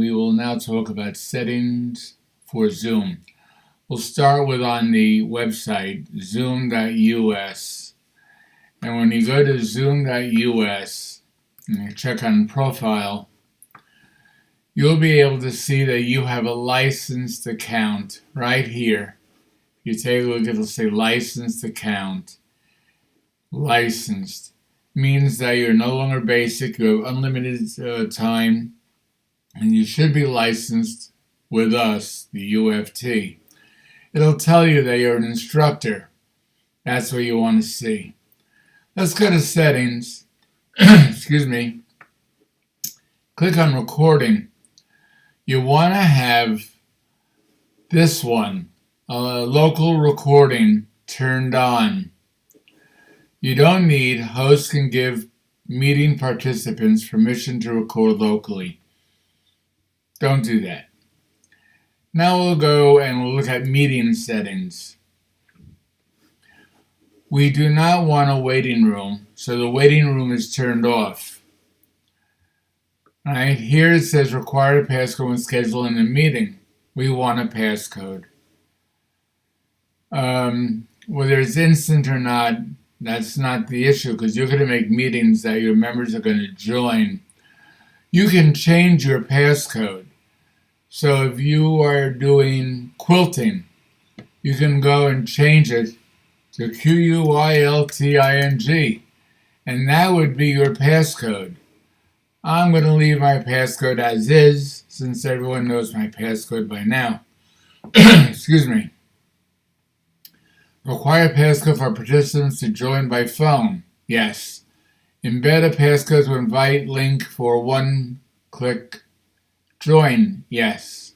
We will now talk about settings for Zoom. We'll start with on the website zoom.us. And when you go to zoom.us and you check on profile, you'll be able to see that you have a licensed account right here. You take a look, it'll say licensed account. Licensed means that you're no longer basic, you have unlimited time, and you should be licensed with us, the UFT. It'll tell you that you're an instructor. That's what you want to see. Let's go to settings. Excuse me. Click on recording. You want to have this one, local recording, turned on. You don't need hosts can give meeting participants permission to record locally. Don't do that. Now we'll go and we'll look at meeting settings. We do not want a waiting room, so the waiting room is turned off. All right, here it says require a passcode when scheduling a meeting. We want a passcode. Whether it's instant or not, that's not the issue because you're going to make meetings that your members are going to join. You can change your passcode. So if you are doing quilting, you can go and change it to QUILTING, and that would be your passcode. I'm going to leave my passcode as is, since everyone knows my passcode by now. Excuse me. Require passcode for participants to join by phone. Yes. Embed a passcode to invite link for one-click join. Yes.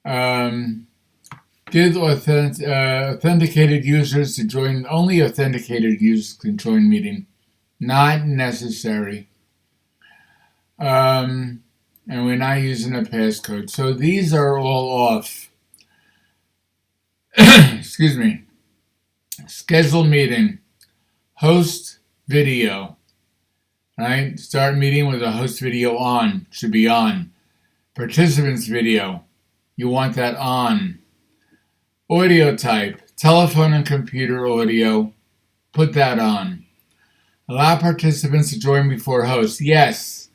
Give authenticated users to join. Only authenticated users can join meeting. Not necessary. And we're not using a passcode. So these are all off. Excuse me. Schedule meeting. Host video. Right? Start meeting with a host video on. Should be on. Participants video. You want that on. Audio type. Telephone and computer audio. Put that on. Allow participants to join before host. Yes.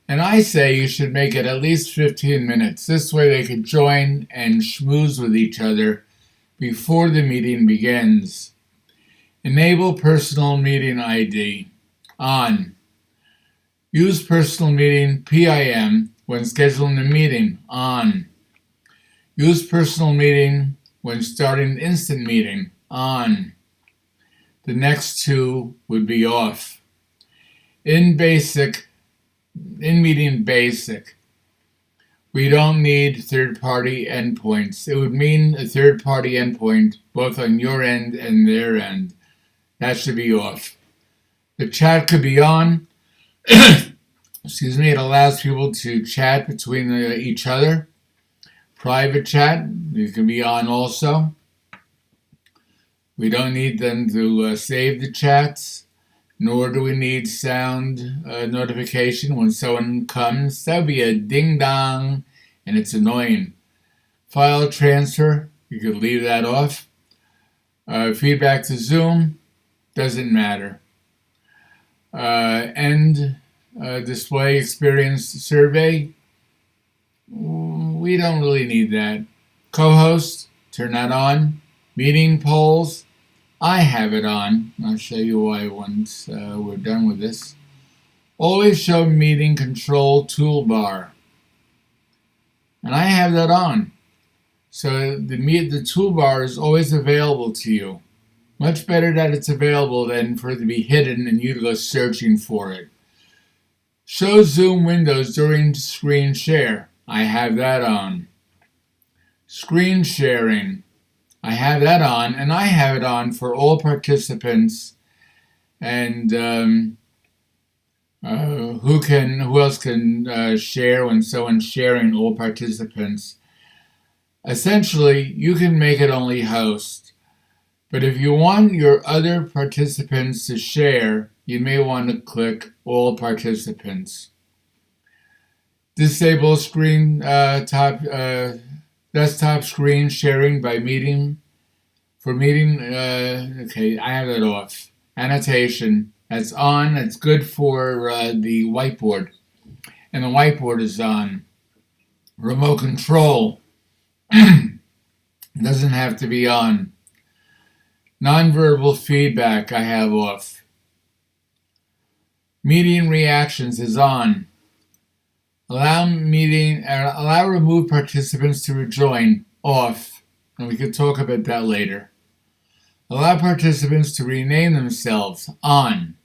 And I say you should make it at least 15 minutes. This way they can join and schmooze with each other before the meeting begins. Enable personal meeting ID. On. Use personal meeting PIM when scheduling a meeting. On. Use personal meeting when starting instant meeting. On. The next two would be off. In meeting basic, we don't need third-party endpoints. It would mean a third-party endpoint both on your end and their end. That should be off. The chat could be on. Excuse me. It allows people to chat between each other. Private chat, it can be on also. We don't need them to save the chats, nor do we need sound notification when someone comes. That would be a ding-dong, and it's annoying. File transfer, you could leave that off. Feedback to Zoom, doesn't matter. End display experience survey, we don't really need that. Co-host, turn that on. Meeting polls, I have it on. I'll show you why once we're done with this. Always show meeting control toolbar. And I have that on. So the toolbar is always available to you. Much better that it's available than for it to be hidden and you to go searching for it. Show Zoom windows during screen share. I have that on. Screen sharing. I have that on, and I have it on for all participants. And who else can share when someone's sharing all participants? Essentially, you can make it only host. But if you want your other participants to share, you may want to click all participants. Disable screen desktop screen sharing by meeting. For meeting, okay, I have that off. Annotation, that's on. That's good for the whiteboard. And the whiteboard is on. Remote control doesn't have to be on. Nonverbal feedback I have off. Meeting reactions is on. Allow remove participants to rejoin off. And we could talk about that later. Allow participants to rename themselves on.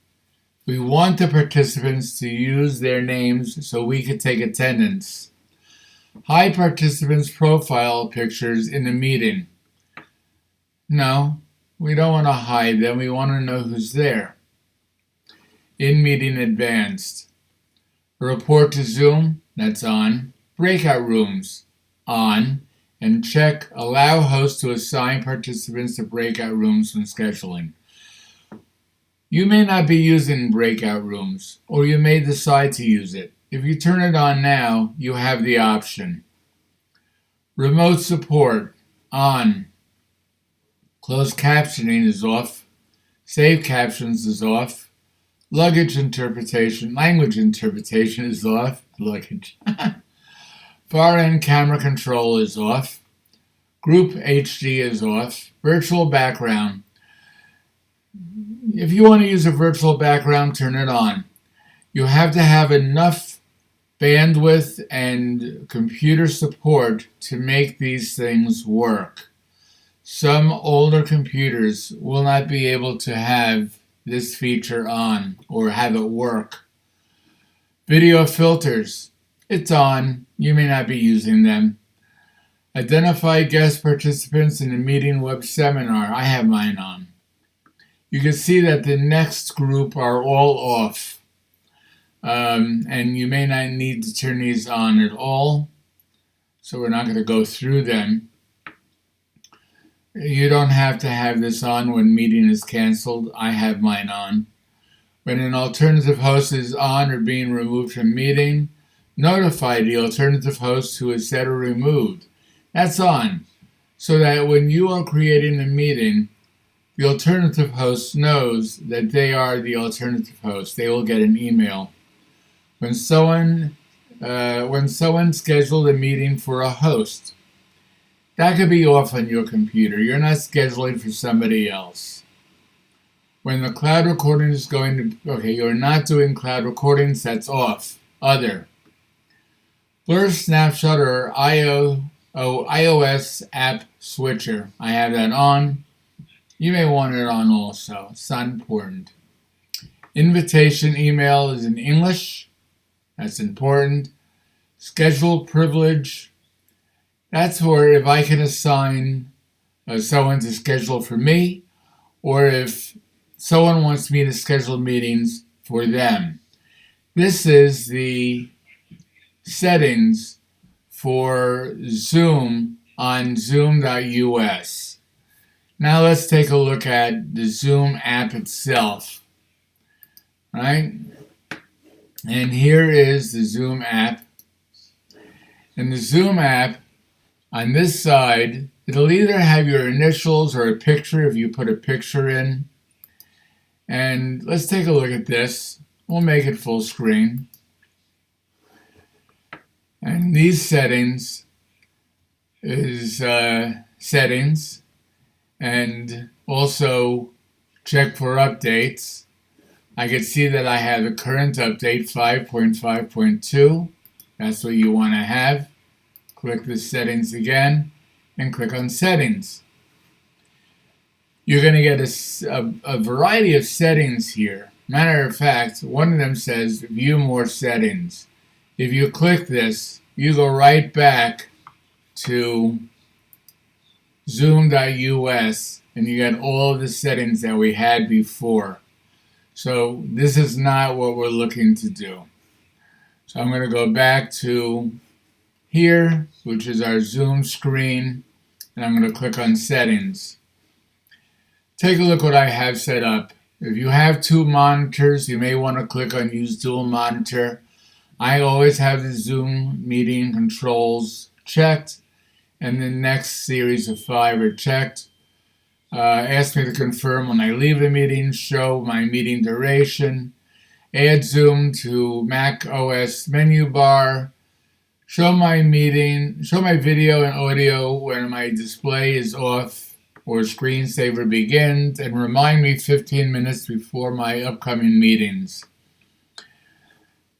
We want the participants to use their names so we could take attendance. Hide participants' profile pictures in the meeting. No, we don't want to hide them. We want to know who's there. In meeting advanced. Report to Zoom, that's on. Breakout rooms, on. And check allow hosts to assign participants to breakout rooms when scheduling. You may not be using breakout rooms, or you may decide to use it. If you turn it on now, you have the option. Remote support, on. Closed captioning is off. Saved captions is off. Language interpretation is off. Luggage. Far end camera control is off. Group HD is off. Virtual background. If you want to use a virtual background, turn it on. You have to have enough bandwidth and computer support to make these things work. Some older computers will not be able to have this feature on or have it work. Video filters. It's on. You may not be using them. Identify guest participants in the meeting web seminar. I have mine on. You can see that the next group are all off. And you may not need to turn these on at all. So we're not going to go through them. You don't have to have this on when meeting is canceled. I have mine on. When an alternative host is on or being removed from meeting, notify the alternative host who is set or removed. That's on. So that when you are creating a meeting, the alternative host knows that they are the alternative host. They will get an email. When someone scheduled a meeting for a host, that could be off on your computer. You're not scheduling for somebody else. When the cloud recording is you're not doing cloud recordings, that's off. Other. Blur snapshot or iOS app switcher. I have that on. You may want it on also. It's not important. Invitation email is in English. That's important. Schedule privilege. That's where if I can assign someone to schedule for me, or if someone wants me to schedule meetings for them. This is the settings for Zoom on zoom.us. Now let's take a look at the Zoom app itself. Right? And here is the Zoom app. And the Zoom app, on this side, it'll either have your initials or a picture if you put a picture in. And let's take a look at this. We'll make it full screen. And these settings is settings. And also check for updates. I can see that I have the current update 5.5.2. That's what you want to have. Click the settings again and click on settings. You're going to get a variety of settings here. Matter of fact, one of them says view more settings. If you click this, you go right back to zoom.us and you get all of the settings that we had before. So this is not what we're looking to do. So I'm going to go back to here, which is our Zoom screen, and I'm going to click on settings. Take a look what I have set up. If you have two monitors, you may want to click on use dual monitor. I always have the Zoom meeting controls checked, and the next series of 5 are checked. Ask me to confirm when I leave the meeting, show my meeting duration, add Zoom to Mac OS menu bar, show my video and audio when my display is off or screensaver begins, and remind me 15 minutes before my upcoming meetings.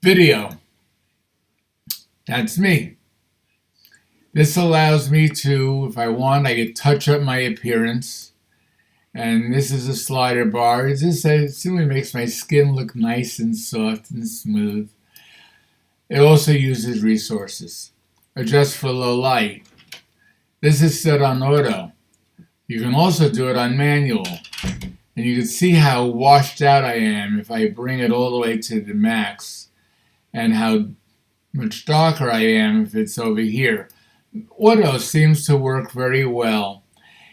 Video. That's me. This allows me to, if I want, I can touch up my appearance. And this is a slider bar. It just simply makes my skin look nice and soft and smooth. It also uses resources. Adjust for low light. This is set on auto. You can also do it on manual. And you can see how washed out I am if I bring it all the way to the max, and how much darker I am if it's over here. Auto seems to work very well.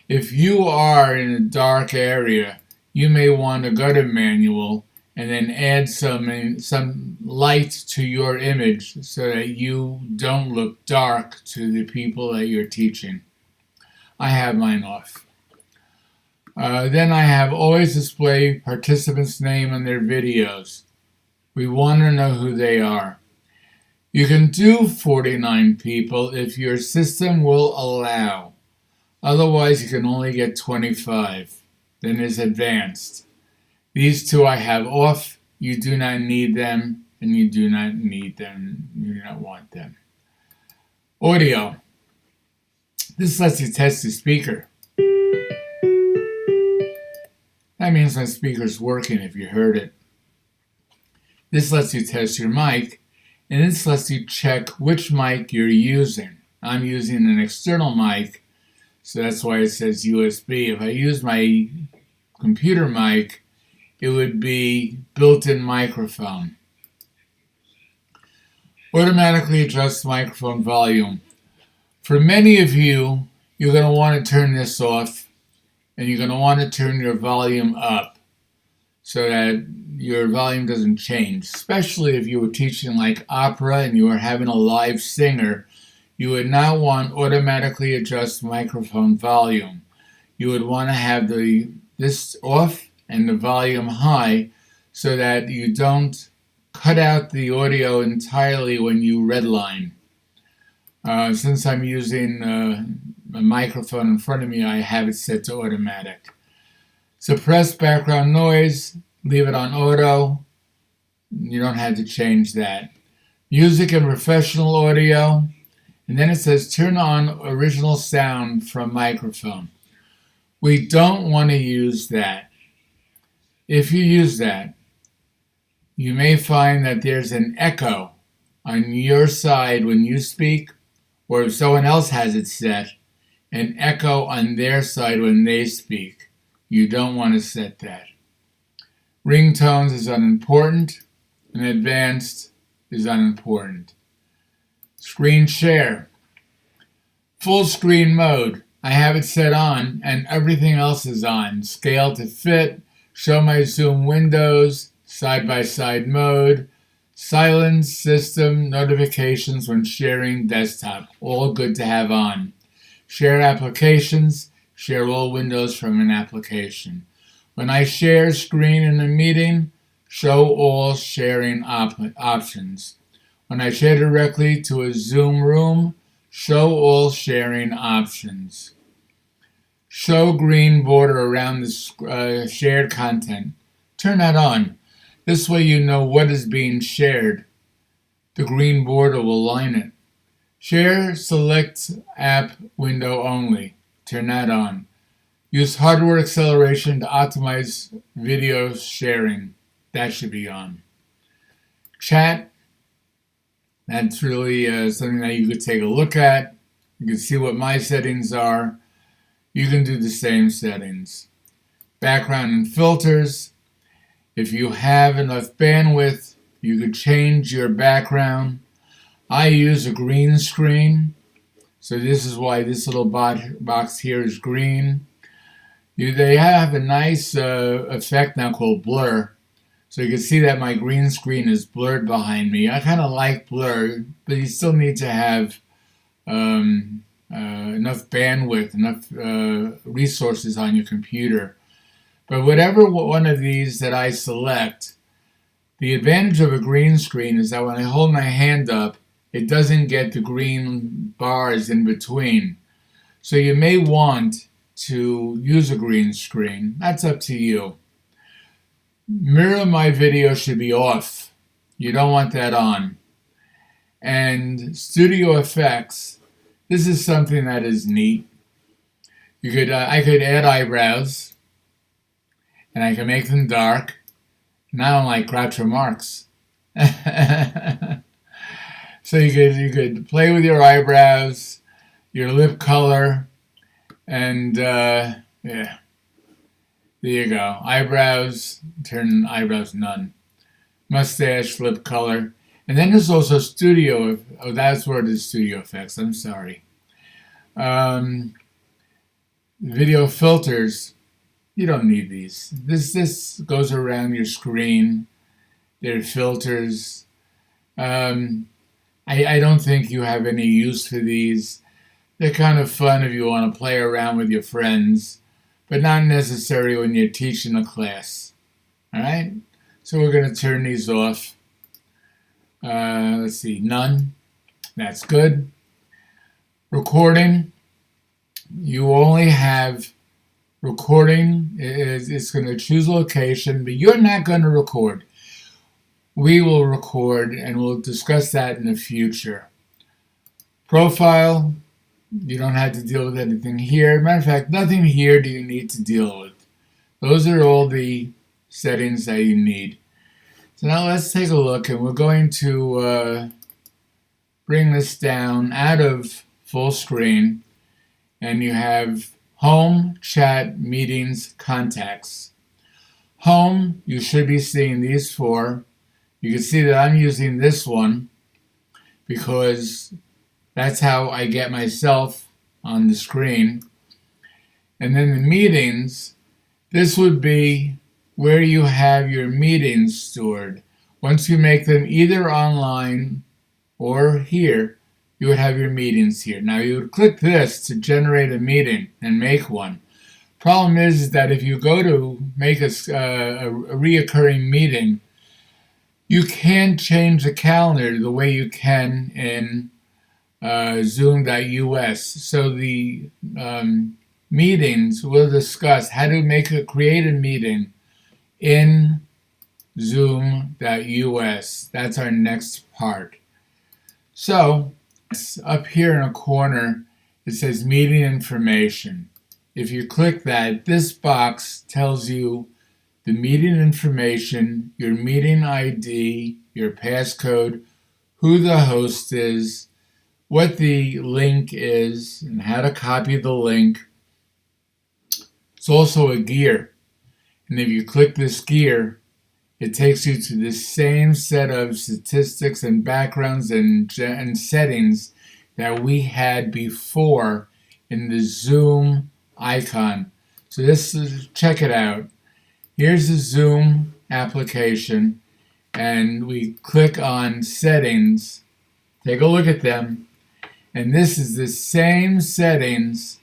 If you are in a dark area, you may want to go to manual and then add some light to your image so that you don't look dark to the people that you're teaching. I have mine off. Then I have always display participants' name on their videos. We want to know who they are. You can do 49 people if your system will allow. Otherwise, you can only get 25. Then there's advanced. These 2 I have off. You do not need them, and you do not need them. You do not want them. Audio. This lets you test the speaker. That means my speaker's working if you heard it. This lets you test your mic, and this lets you check which mic you're using. I'm using an external mic, so that's why it says USB. If I use my computer mic, it would be built-in microphone. Automatically adjust microphone volume. For many of you, you're going to want to turn this off, and you're going to want to turn your volume up so that your volume doesn't change. Especially if you were teaching like opera and you were having a live singer, you would not want automatically adjust microphone volume. You would want to have this off and the volume high so that you don't cut out the audio entirely when you redline. Since I'm using a microphone in front of me, I have it set to automatic. Suppress background noise, leave it on auto. You don't have to change that. Music and professional audio. And then it says turn on original sound from microphone. We don't want to use that. If you use that, you may find that there's an echo on your side when you speak, or if someone else has it set, an echo on their side when they speak. You don't want to set that. Ringtones is unimportant, and advanced is unimportant. Screen share. Full screen mode. I have it set on, and everything else is on. Scale to fit. Show my Zoom windows. Side-by-side mode. Silence system notifications when sharing desktop. All good to have on. Share applications. Share all windows from an application. When I share screen in a meeting, show all sharing options. When I share directly to a Zoom room, show all sharing options. Show green border around the shared content. Turn that on. This way you know what is being shared. The green border will line it. Share select app window only. Turn that on. Use hardware acceleration to optimize video sharing. That should be on. Chat. That's really something that you could take a look at. You can see what my settings are. You can do the same settings. Background and filters. If you have enough bandwidth, you could change your background. I use a green screen, so this is why this little box here is green. They have a nice effect now called blur. So you can see that my green screen is blurred behind me. I kind of like blur, but you still need to have enough bandwidth, enough resources on your computer. But whatever one of these that I select, the advantage of a green screen is that when I hold my hand up, it doesn't get the green bars in between. So you may want to use a green screen. That's up to you. Mirror my video should be off. You don't want that on. And studio effects, this is something that is neat. I could add eyebrows, and I can make them dark. Now I'm like Groucho Marx. So you could play with your eyebrows, your lip color, and yeah, there you go. Eyebrows, turn eyebrows none. Mustache, lip color. And then there's also studio, oh, that's where it is, studio effects, I'm sorry. Video filters, you don't need these. This goes around your screen. There are filters. I don't think you have any use for these. They're kind of fun if you want to play around with your friends, but not necessary when you're teaching a class. All right? So we're going to turn these off. Let's see, none. That's good. Recording. You only have recording. It's going to choose location, but you're not going to record. We will record, and we'll discuss that in the future. Profile. You don't have to deal with anything here. Matter of fact, nothing here do you need to deal with. Those are all the settings that you need. So now let's take a look, and we're going to bring this down out of full screen, and you have home, chat, meetings, contacts. Home, you should be seeing these four. You can see that I'm using this one because that's how I get myself on the screen. And then the meetings, this would be where you have your meetings stored. Once you make them either online or here, you would have your meetings here. Now you would click this to generate a meeting and make one. Problem is that if you go to make a reoccurring meeting, you can't change the calendar the way you can in Zoom.us. So the meetings will discuss how to create a meeting in Zoom.us. That's our next part. So up here in a corner, it says meeting information. If you click that, this box tells you the meeting information, your meeting ID, your passcode, who the host is, what the link is, and how to copy the link. It's also a gear. And if you click this gear, it takes you to the same set of statistics and backgrounds and settings that we had before in the Zoom icon. So check it out. Here's the Zoom application, and we click on settings. Take a look at them, and this is the same settings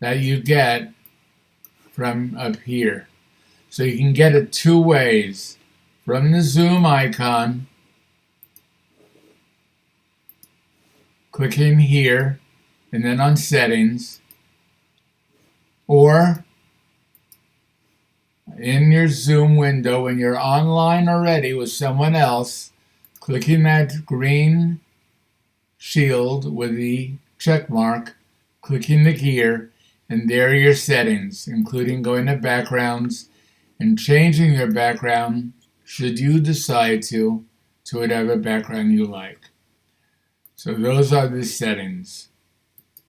that you get from up here. So you can get it two ways. From the Zoom icon, clicking here, and then on settings, or in your Zoom window when you're online already with someone else, clicking that green shield with the check mark, clicking the gear, and there are your settings, including going to backgrounds and changing your background, should you decide to whatever background you like. So those are the settings.